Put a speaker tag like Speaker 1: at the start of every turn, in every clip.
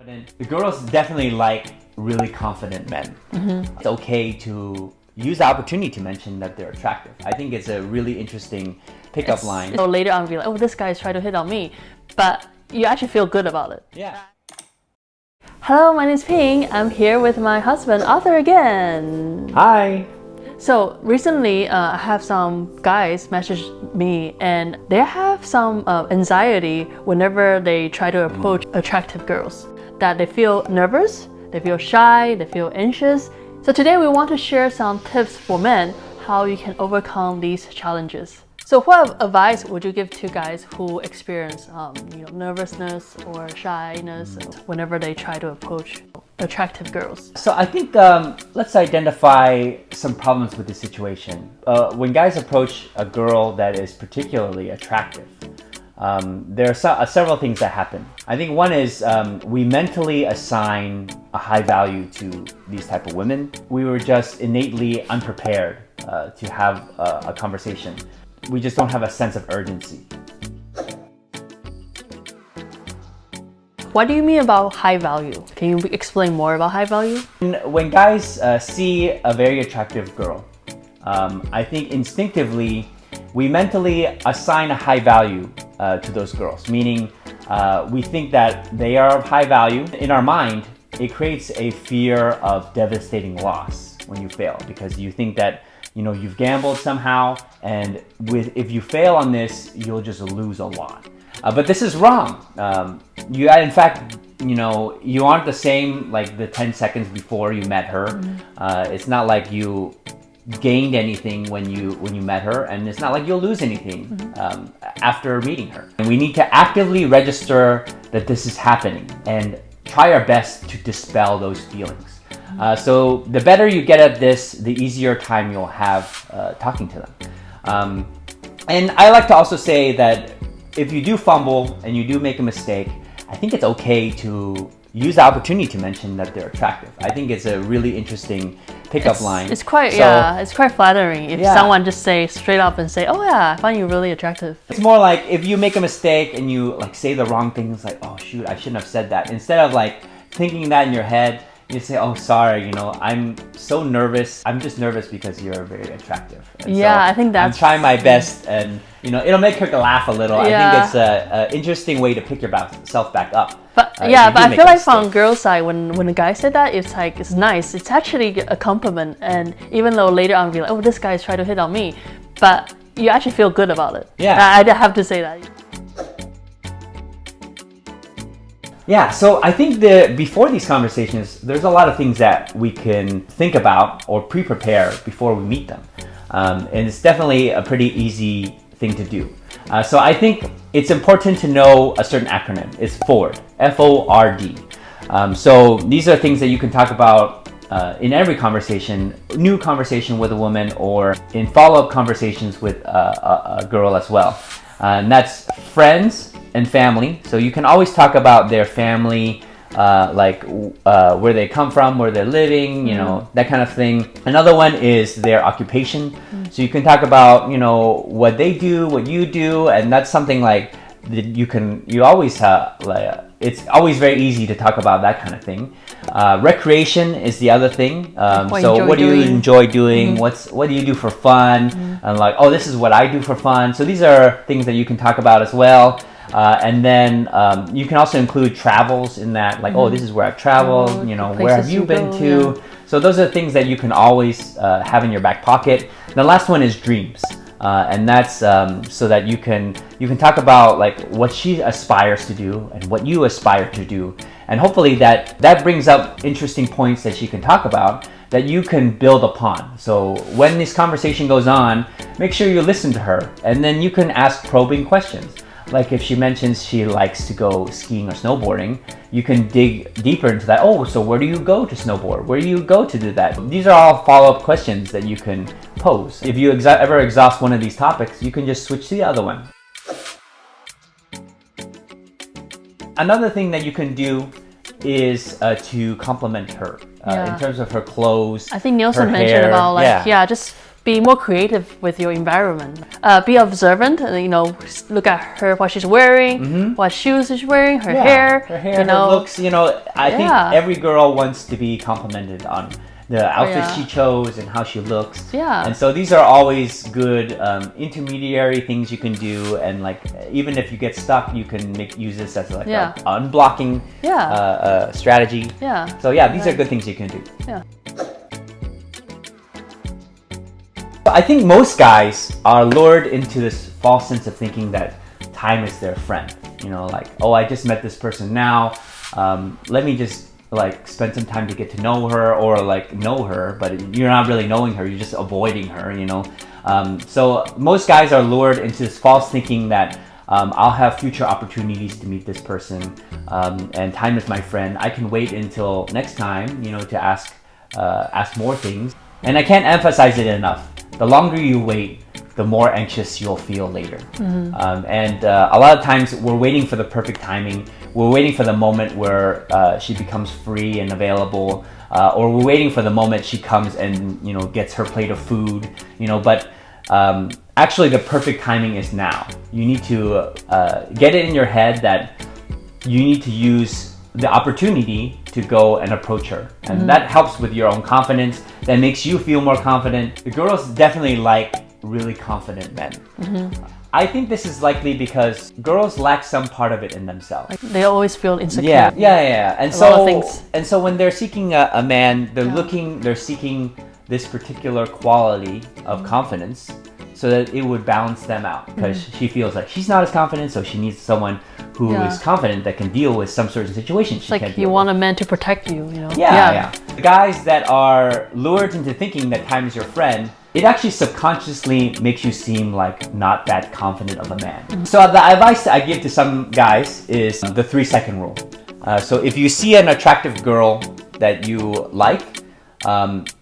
Speaker 1: The girls definitely like really confident men. It's okay to use the opportunity to mention that they're attractive. I think it's a really interesting pickup line.
Speaker 2: So later on, be like, oh, this guy is trying to hit on me, but you actually feel good about it.
Speaker 1: Yeah.
Speaker 2: Hello, my name is Ping. I'm here with my husband, Arthur, again.
Speaker 1: Hi.
Speaker 2: So recently, I have some guys message me, and they have some anxiety whenever they try to approach attractive girls. That they feel nervous, they feel shy, they feel anxious. So today we want to share some tips for men how you can overcome these challenges. So what advice would you give to guys who experience nervousness or shyness whenever they try to approach attractive girls?
Speaker 1: So I think let's identify some problems with the situation. When guys approach a girl that is particularly attractive, there are several things that happen. I think one is we mentally assign a high value to these type of women. We were just innately unprepared to have a conversation. We just don't have a sense of urgency.
Speaker 2: What do you mean about high value? Can you explain more about high value?
Speaker 1: When guys see a very attractive girl, I think instinctively we mentally assign a high value to those girls, meaning we think that they are of high value. In our mind, it creates a fear of devastating loss when you fail, because you think that you've gambled somehow, and if you fail on this, you'll just lose a lot. But this is wrong. In fact, you aren't the same like the 10 seconds before you met her. It's not like you gained anything when you met her, and it's not like you'll lose anything after meeting her. And we need to actively register that this is happening and try our best to dispel those feelings. So the better you get at this, the easier time you'll have talking to them. And I like to also say that if you do fumble and you do make a mistake, I think it's okay to use the opportunity to mention that they're attractive. I think it's a really interesting pickup line.
Speaker 2: It's quite flattering if someone just say straight up and say, oh yeah, I find you really attractive.
Speaker 1: It's more like if you make a mistake and you say the wrong things, like, oh shoot, I shouldn't have said that. Instead of thinking that in your head, you say, oh sorry, I'm so nervous. I'm just nervous because you're very attractive. And so
Speaker 2: I think that's...
Speaker 1: I'm trying my best, and it'll make her laugh a little.
Speaker 2: Yeah.
Speaker 1: I think it's an interesting way to pick yourself back up.
Speaker 2: But but I feel like from girls' side, when a guy said that, it's nice. It's actually a compliment, and even though later on be like, oh, this guy is trying to hit on me, but you actually feel good about it.
Speaker 1: Yeah,
Speaker 2: I have to say that.
Speaker 1: Yeah, so I think before these conversations, there's a lot of things that we can think about or pre-prepare before we meet them. And it's definitely a pretty easy thing to do. So I think it's important to know a certain acronym. It's FORD, F-O-R-D. So these are things that you can talk about in every conversation, new conversation with a woman, or in follow-up conversations with a girl as well. And that's friends and family. So you can always talk about their family, where they come from, where they're living, that kind of thing. Another one is their occupation. So you can talk about, what they do, what you do, and that's something it's always very easy to talk about that kind of thing. Recreation is the other thing. What do you enjoy doing? What do you do for fun? And this is what I do for fun. So these are things that you can talk about as well. And then you can also include travels in that, this is where I've traveled, where have you been to? Yeah. So those are things that you can always have in your back pocket. The last one is dreams. And that's so that you can talk about what she aspires to do and what you aspire to do. And hopefully that brings up interesting points that she can talk about that you can build upon. So when this conversation goes on, make sure you listen to her, and then you can ask probing questions. Like if she mentions she likes to go skiing or snowboarding, you can dig deeper into that. Oh, so where do you go to snowboard? Where do you go to do that? These are all follow-up questions that you can pose. If you ever exhaust one of these topics, you can just switch to the other one. Another thing that you can do is to compliment her in terms of her clothes.
Speaker 2: I think Nielsen
Speaker 1: her
Speaker 2: mentioned
Speaker 1: hair.
Speaker 2: about just be more creative with your environment. Be observant, you know, look at her, what she's wearing, what shoes she's wearing, her hair,
Speaker 1: her looks, you know, I think every girl wants to be complimented on the outfit she chose and how she looks. And so these are always good intermediary things you can do, and like even if you get stuck, you can use this as like a unblocking strategy. So these are good things you can do. I think most guys are lured into this false sense of thinking that time is their friend. You know, like, oh, I just met this person now. Let me just like spend some time to get to know her, or like know her, but you're not really knowing her, you're just avoiding her, you know. So most guys are lured into this false thinking that I'll have future opportunities to meet this person, and time is my friend. I can wait until next time, you know, to ask more things. And I can't emphasize it enough. The longer you wait, the more anxious you'll feel later. And a lot of times we're waiting for the perfect timing. We're waiting for the moment where she becomes free and available, or we're waiting for the moment she comes and, you know, gets her plate of food, you know, but actually the perfect timing is now. You need to get it in your head that you need to use the opportunity to go and approach her, and that helps with your own confidence. That makes you feel more confident. The girls definitely like really confident men. I think this is likely because girls lack some part of it in themselves.
Speaker 2: Like they always feel insecure.
Speaker 1: And so when they're seeking a man, they're seeking this particular quality of confidence, so that it would balance them out, because she feels like she's not as confident, so she needs someone who is confident that can deal with some certain situation.
Speaker 2: It's like you want a man to protect you, you know?
Speaker 1: The guys that are lured into thinking that time is your friend, it actually subconsciously makes you seem like not that confident of a man. So the advice I give to some guys is the 3-second rule. So if you see an attractive girl that you like,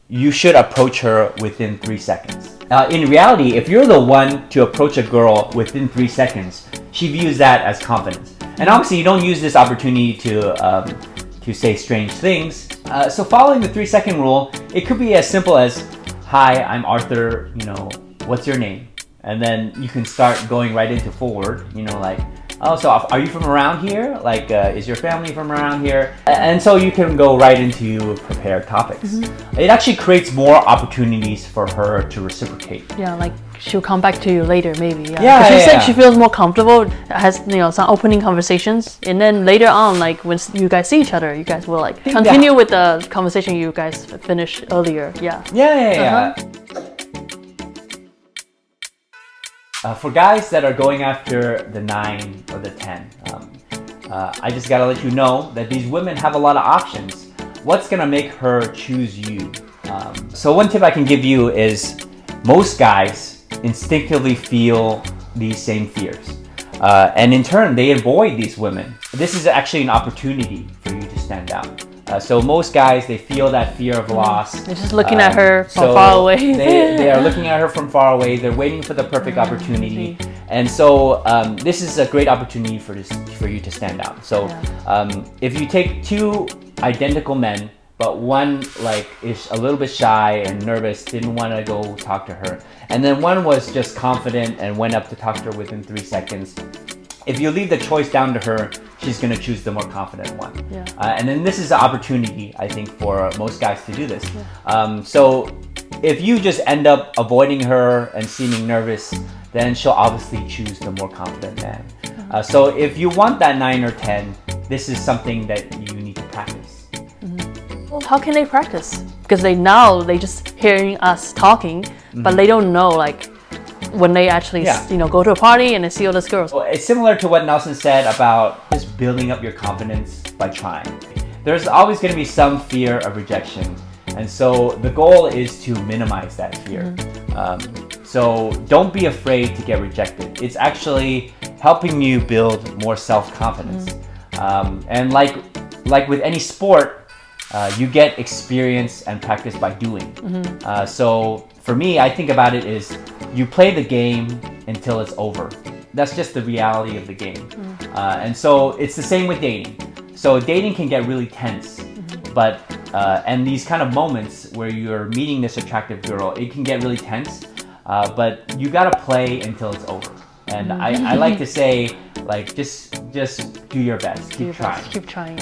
Speaker 1: you should approach her within 3 seconds. In reality, if you're the one to approach a girl within 3 seconds, she views that as confidence. And obviously you don't use this opportunity to say strange things. So following the 3-second rule, it could be as simple as, hi, I'm Arthur, you know, what's your name? And then you can start going right into forward, you know, like, oh, so are you from around here? Like, is your family from around here? And so you can go right into prepared topics. It actually creates more opportunities for her to reciprocate.
Speaker 2: Yeah, like she'll come back to you later, maybe. She said she feels more comfortable, has, you know, some opening conversations, and then later on, like when you guys see each other, you guys will like continue with the conversation you guys finished earlier.
Speaker 1: For guys that are going after the 9 or the 10, I just gotta let you know that these women have a lot of options. What's gonna make her choose you? So one tip I can give you is most guys instinctively feel these same fears. And in turn, they avoid these women. This is actually an opportunity for you to stand out. So most guys, they feel that fear of loss.
Speaker 2: They're just looking at her from far away.
Speaker 1: they are looking at her from far away. They're waiting for the perfect opportunity. And so this is a great opportunity for you to stand out. So if you take 2 identical men, but one like is a little bit shy and nervous, didn't want to go talk to her, and then one was just confident and went up to talk to her within 3 seconds. If you leave the choice down to her, she's going to choose the more confident one. And then this is an opportunity, I think, for most guys to do this. So if you just end up avoiding her and seeming nervous, then she'll obviously choose the more confident man. So if you want that 9 or 10, this is something that you need to practice.
Speaker 2: Well, how can they practice? Because they just hearing us talking, but they don't know like when they actually you know, go to a party and they see all these girls.
Speaker 1: Well, it's similar to what Nelson said about just building up your confidence by trying. There's always going to be some fear of rejection, and so the goal is to minimize that fear. So don't be afraid to get rejected. It's actually helping you build more self-confidence. And like with any sport, you get experience and practice by doing. So for me, I think about it is you play the game until it's over. That's just the reality of the game. And so it's the same with dating. So dating can get really tense, but And these kind of moments where you're meeting this attractive girl, it can get really tense, but you gotta play until it's over. And I like to say, like, just do your best. Keep trying.
Speaker 2: Keep trying.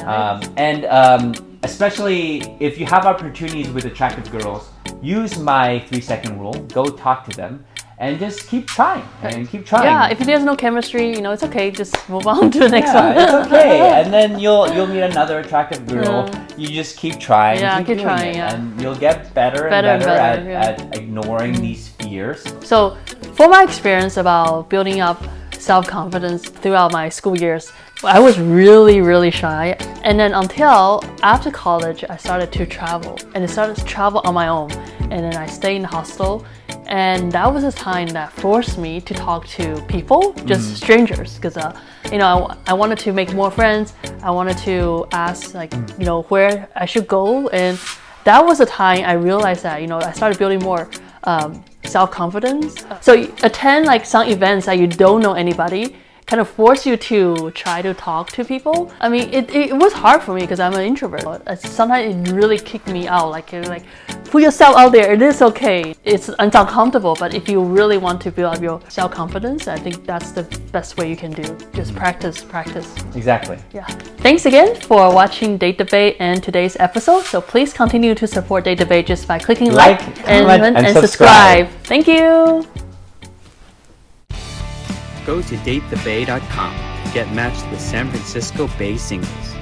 Speaker 1: Especially if you have opportunities with attractive girls, use my 3-second rule. Go talk to them. And just keep trying and keep trying.
Speaker 2: Yeah, if there's no chemistry, it's okay. Just move on to the next one.
Speaker 1: It's okay. And then you'll meet another attractive girl. You just keep trying.
Speaker 2: Keep trying.
Speaker 1: And you'll get better and better at ignoring these fears.
Speaker 2: So, for my experience about building up self-confidence throughout my school years, I was really, really shy. And then until after college, I started to travel. And I started to travel on my own. And then I stayed in the hostel. And that was a time that forced me to talk to people, just strangers, because I wanted to make more friends. I wanted to ask where I should go, and that was a time I realized that I started building more self-confidence. So attend some events that you don't know anybody, kind of force you to try to talk to people. I mean, it was hard for me because I'm an introvert. Sometimes it really kicked me out. Like put yourself out there. It is okay. It's uncomfortable, but if you really want to build up your self-confidence, I think that's the best way you can do. Just practice.
Speaker 1: Exactly.
Speaker 2: Yeah. Thanks again for watching Date the Bay and today's episode. So please continue to support Date the Bay just by clicking like
Speaker 1: comment, and
Speaker 2: subscribe. Thank you.
Speaker 3: Go to datethebay.com to get matched with San Francisco Bay singles.